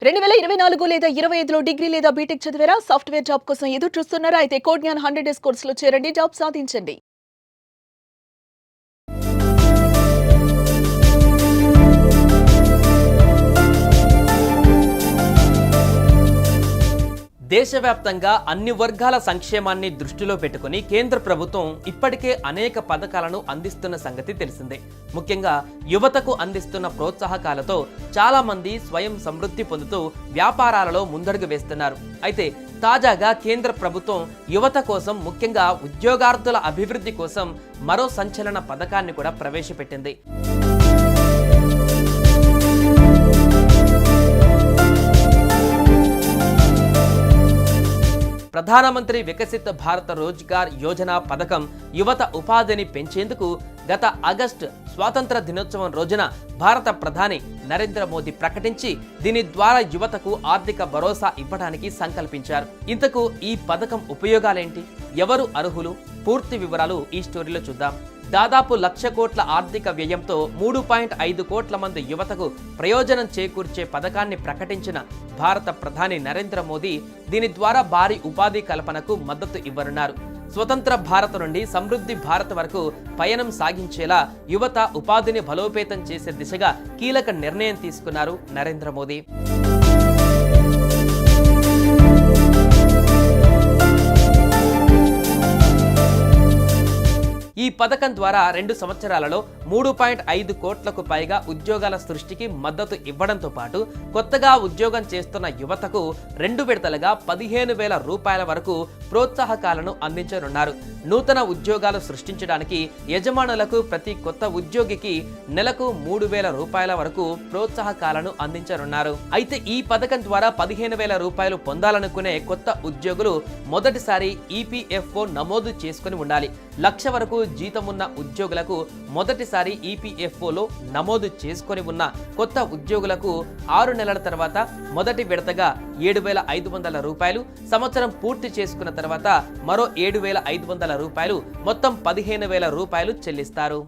2024 లేదా 25లో డిగ్రీ లేదా బీటెక్ చదివారా? సాఫ్ట్‌వేర్ జాబ్ కోసం ఎదురు చూస్తున్నారా? అయితే కోడ్ జ్ఞాన్ 100 డేస్ కోర్సులో చేరండి. జాబ్ సాధించండి. దేశవ్యాప్తంగా అన్ని వర్గాల సంక్షేమాన్ని దృష్టిలో పెట్టుకుని కేంద్ర ప్రభుత్వం ఇప్పటికే అనేక పథకాలను అందిస్తున్న సంగతి తెలిసిందే. ముఖ్యంగా యువతకు అందిస్తున్న ప్రోత్సాహకాలతో చాలా మంది స్వయం సమృద్ధి పొందుతూ వ్యాపారాలలో ముందడుగు వేస్తున్నారు. అయితే తాజాగా కేంద్ర ప్రభుత్వం యువత కోసం, ముఖ్యంగా ఉద్యోగార్థుల అభివృద్ధి కోసం మరో సంచలన పథకాన్ని కూడా ప్రవేశపెట్టింది. ప్రధానమంత్రి వికసిత్ భారత రోజ్గార్ యోజన పథకం యువత ఉపాధిని పెంచేందుకు గత ఆగస్టు స్వాతంత్ర దినోత్సవం రోజున భారత ప్రధాని నరేంద్ర మోదీ ప్రకటించి దీని ద్వారా యువతకు ఆర్థిక భరోసా ఇవ్వడానికి సంకల్పించారు. ఇంతకు ఈ పథకం ఉపయోగాలేంటి, ఎవరు అర్హులు, పూర్తి వివరాలు ఈ స్టోరీలో చూద్దాం. దాదాపు 1,00,000 కోట్ల ఆర్థిక వ్యయంతో 3.5 కోట్ల మంది యువతకు ప్రయోజనం చేకూర్చే పథకాన్ని ప్రకటించిన భారత ప్రధాని నరేంద్ర మోదీ దీని ద్వారా భారీ ఉపాధి కల్పనకు మద్దతు ఇవ్వనున్నారు. స్వతంత్ర భారత్ నుండి సమృద్ధి భారత్ వరకు పయనం సాగించేలా యువత ఉపాధిని బలోపేతం చేసే దిశగా కీలక నిర్ణయం తీసుకున్నారు నరేంద్ర మోదీ. ఈ పథకం ద్వారా 2 సంవత్సరాలలో 3.5 కోట్లకు పైగా ఉద్యోగాల సృష్టికి మద్దతు ఇవ్వడంతో పాటు కొత్తగా ఉద్యోగం చేస్తున్న యువతకు 2 విడతలుగా 15,000 రూపాయల వరకు ప్రోత్సాహకాలను అందించనున్నారు. నూతన ఉద్యోగాలు సృష్టించడానికి యజమానులకు ప్రతి కొత్త ఉద్యోగికి నెలకు 3,000 రూపాయల వరకు ప్రోత్సాహకాలను అందించనున్నారు. అయితే ఈ పథకం ద్వారా 15,000 రూపాయలు పొందాలనుకునే కొత్త ఉద్యోగులు మొదటిసారి ఈపీఎఫ్ఓ నమోదు చేసుకుని ఉండాలి. 1,00,000 వరకు జీతం ఉన్న ఉద్యోగులకు మొదటిసారి ఈపీఎఫ్ఓలో నమోదు చేసుకొని ఉన్న కొత్త ఉద్యోగులకు 6 నెలల తర్వాత మొదటి విడతగా 7,500 రూపాయలు, సంవత్సరం పూర్తి చేసుకున్న తర్వాత మరో 7,500 రూపాయలు, మొత్తం 15,000 రూపాయలు చెల్లిస్తారు.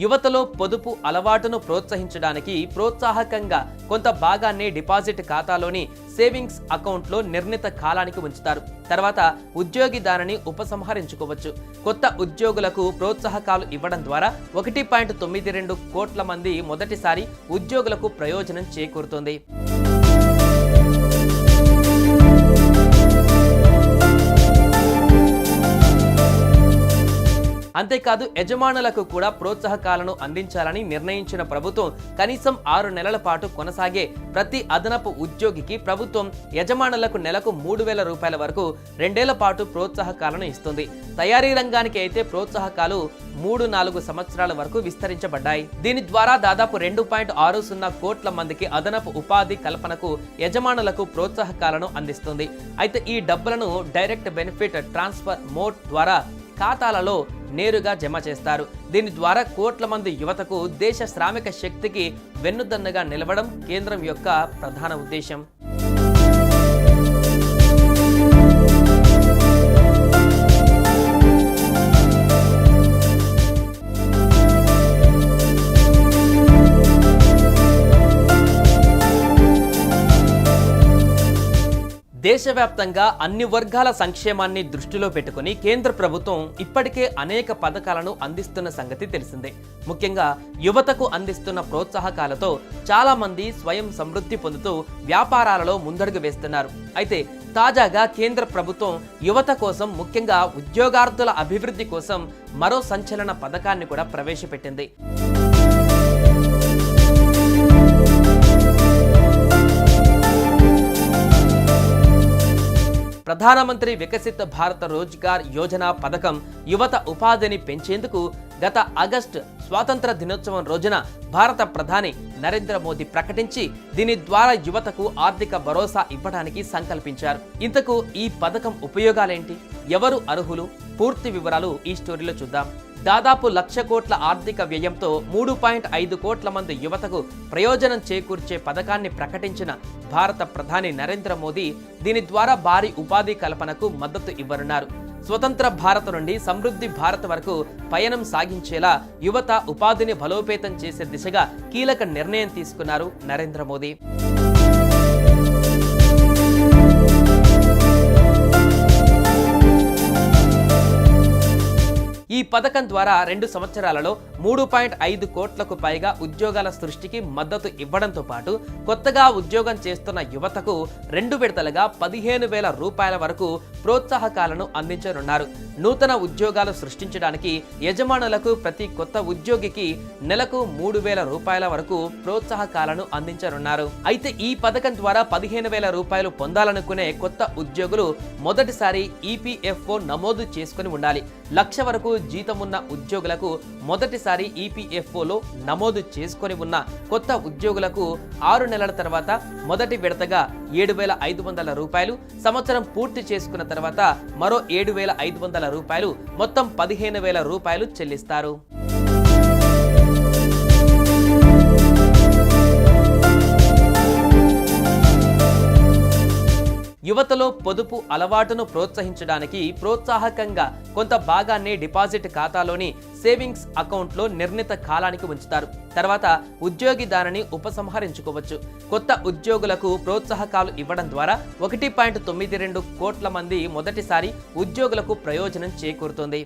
యువతలో పొదుపు అలవాటును ప్రోత్సహించడానికి ప్రోత్సాహకంగా కొంత భాగాన్ని డిపాజిట్ ఖాతాలోని సేవింగ్స్ అకౌంట్లో నిర్ణీత కాలానికి ఉంచుతారు. తర్వాత ఉద్యోగి దానిని ఉపసంహరించుకోవచ్చు. కొత్త ఉద్యోగులకు ప్రోత్సాహకాలు ఇవ్వడం ద్వారా 1.92 కోట్ల మంది మొదటిసారి ఉద్యోగులకు ప్రయోజనం చేకూరుతుంది. అంతేకాదు యజమానులకు కూడా ప్రోత్సాహకాలను అందించాలని నిర్ణయించిన ప్రభుత్వం కనీసం 6 నెలల పాటు కొనసాగే ప్రతి అదనపు ఉద్యోగికి ప్రభుత్వం యజమానులకు నెలకు 3,000 రూపాయల వరకు 2 ఏళ్ల పాటు ప్రోత్సాహకాలను ఇస్తుంది. తయారీ రంగానికి అయితే ప్రోత్సాహకాలు 3-4 సంవత్సరాల వరకు విస్తరించబడ్డాయి. దీని ద్వారా దాదాపు 2.60 కోట్ల మందికి అదనపు ఉపాధి కల్పనకు యజమానులకు ప్రోత్సాహకాలను అందిస్తుంది. అయితే ఈ డబ్బులను డైరెక్ట్ బెనిఫిట్ ట్రాన్స్ఫర్ మోడ్ ద్వారా ఖాతాలలో నేరుగా జమ చేస్తారు. దీని ద్వారా కోట్ల మంది యువతకు దేశ శ్రామిక శక్తికి వెన్నుదన్నుగా నిలవడం కేంద్రం యొక్క ప్రధాన ఉద్దేశం. దేశవ్యాప్తంగా అన్ని వర్గాల సంక్షేమాన్ని దృష్టిలో పెట్టుకుని కేంద్ర ప్రభుత్వం ఇప్పటికే అనేక పథకాలను అందిస్తున్న సంగతి తెలిసిందే. ముఖ్యంగా యువతకు అందిస్తున్న ప్రోత్సాహకాలతో చాలా మంది స్వయం సమృద్ధి పొందుతూ వ్యాపారాలలో ముందడుగు వేస్తున్నారు. అయితే తాజాగా కేంద్ర ప్రభుత్వం యువత కోసం, ముఖ్యంగా ఉద్యోగార్థుల అభివృద్ధి కోసం మరో సంచలన పథకాన్ని కూడా ప్రవేశపెట్టింది. ప్రధానమంత్రి వికసిత్ భారత రోజ్గార్ యోజన పథకం యువత ఉపాధిని పెంచేందుకు గత ఆగస్టు స్వాతంత్ర దినోత్సవం రోజున భారత ప్రధాని నరేంద్ర మోదీ ప్రకటించి దీని ద్వారా యువతకు ఆర్థిక భరోసా ఇవ్వడానికి సంకల్పించారు. ఇంతకు ఈ పథకం ఉపయోగాలేంటి, ఎవరు అర్హులు, పూర్తి వివరాలు ఈ స్టోరీలో చూద్దాం. దాదాపు 1,00,000 కోట్ల ఆర్థిక వ్యయంతో 3.5 కోట్ల మంది యువతకు ప్రయోజనం చేకూర్చే పథకాన్ని ప్రకటించిన భారత ప్రధాని నరేంద్ర మోదీ దీని ద్వారా భారీ ఉపాధి కల్పనకు మద్దతు ఇవ్వనున్నారు. స్వతంత్ర భారత్ నుండి సమృద్ధి భారత్ వరకు పయనం సాగించేలా యువత ఉపాధిని బలోపేతం చేసే దిశగా కీలక నిర్ణయం తీసుకున్నారు నరేంద్ర మోదీ. ఈ పథకం ద్వారా 2 సంవత్సరాలలో 3.5 కోట్లకు పైగా ఉద్యోగాల సృష్టికి మద్దతు ఇవ్వడంతో పాటు కొత్తగా ఉద్యోగం చేస్తున్న యువతకు 2 విడతలుగా 15,000 రూపాయల వరకు ప్రోత్సాహకాలను అందించనున్నారు. నూతన ఉద్యోగాలు సృష్టించడానికి యజమానులకు ప్రతి కొత్త ఉద్యోగికి నెలకు 3,000 రూపాయల వరకు ప్రోత్సాహకాలను అందించనున్నారు. అయితే ఈ పథకం ద్వారా 15,000 రూపాయలు పొందాలనుకునే కొత్త ఉద్యోగులు మొదటిసారి ఈపీఎఫ్ఓ నమోదు చేసుకుని ఉండాలి. 1,00,000 వరకు జీతం ఉన్న ఉద్యోగులకు మొదటిసారి ఈపీఎఫ్ఓలో నమోదు చేసుకొని ఉన్న కొత్త ఉద్యోగులకు 6 నెలల తర్వాత మొదటి విడతగా 7,500 రూపాయలు, సంవత్సరం పూర్తి చేసుకున్న తర్వాత మరో 7,500 రూపాయలు, మొత్తం 15,000 రూపాయలు చెల్లిస్తారు. యువతలో పొదుపు అలవాటును ప్రోత్సహించడానికి ప్రోత్సాహకంగా కొంత భాగాన్ని డిపాజిట్ ఖాతాలోని సేవింగ్స్ అకౌంట్లో నిర్ణీత కాలానికి ఉంచుతారు. తర్వాత ఉద్యోగి దానిని ఉపసంహరించుకోవచ్చు. కొత్త ఉద్యోగులకు ప్రోత్సాహకాలు ఇవ్వడం ద్వారా 1.92 కోట్ల మంది మొదటిసారి ఉద్యోగులకు ప్రయోజనం చేకూరుతుంది.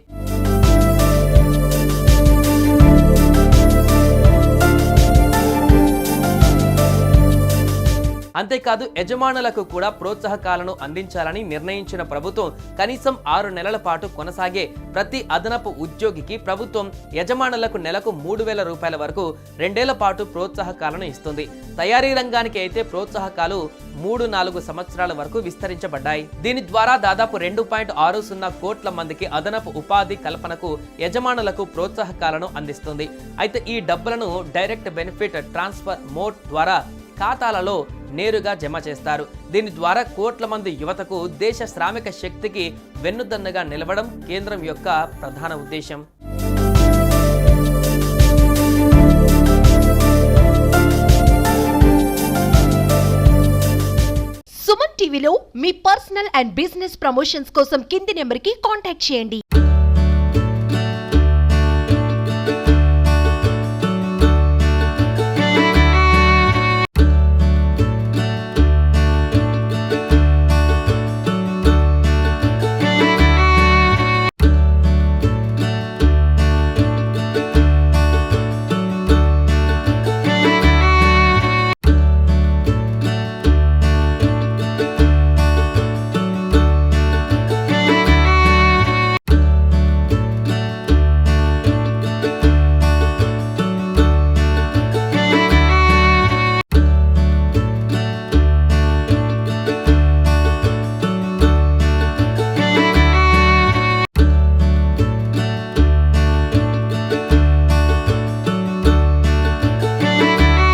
అంతేకాదు యజమానులకు కూడా ప్రోత్సాహకాలను అందించాలని నిర్ణయించిన ప్రభుత్వం కనీసం 6 నెలల పాటు కొనసాగే ప్రతి అదనపు ఉద్యోగికి ప్రభుత్వం యజమానులకు నెలకు 3,000 రూపాయల వరకు 2 ఏళ్ల పాటు ప్రోత్సాహకాలను ఇస్తుంది. తయారీ రంగానికి అయితే ప్రోత్సాహకాలు 3-4 సంవత్సరాల వరకు విస్తరించబడ్డాయి. దీని ద్వారా దాదాపు 2.60 కోట్ల మందికి అదనపు ఉపాధి కల్పనకు యజమానులకు ప్రోత్సాహకాలను అందిస్తుంది. అయితే ఈ డబ్బులను డైరెక్ట్ బెనిఫిట్ ట్రాన్స్ఫర్ మోడ్ ద్వారా ఖాతాలలో నేరుగా జమ చేస్తారు. దీని ద్వారా కోట్ల మంది యువతకు దేశ శ్రామిక శక్తికి వెన్నుదన్నుగా నిలవడం కేంద్రం యొక్క ప్రధాన ఉద్దేశం. సుమన్ టీవీలో మీ పర్సనల్ అండ్ బిజినెస్ ప్రమోషన్స్ కోసం కింది నెంబర్కి కాంటాక్ట్ చేయండి.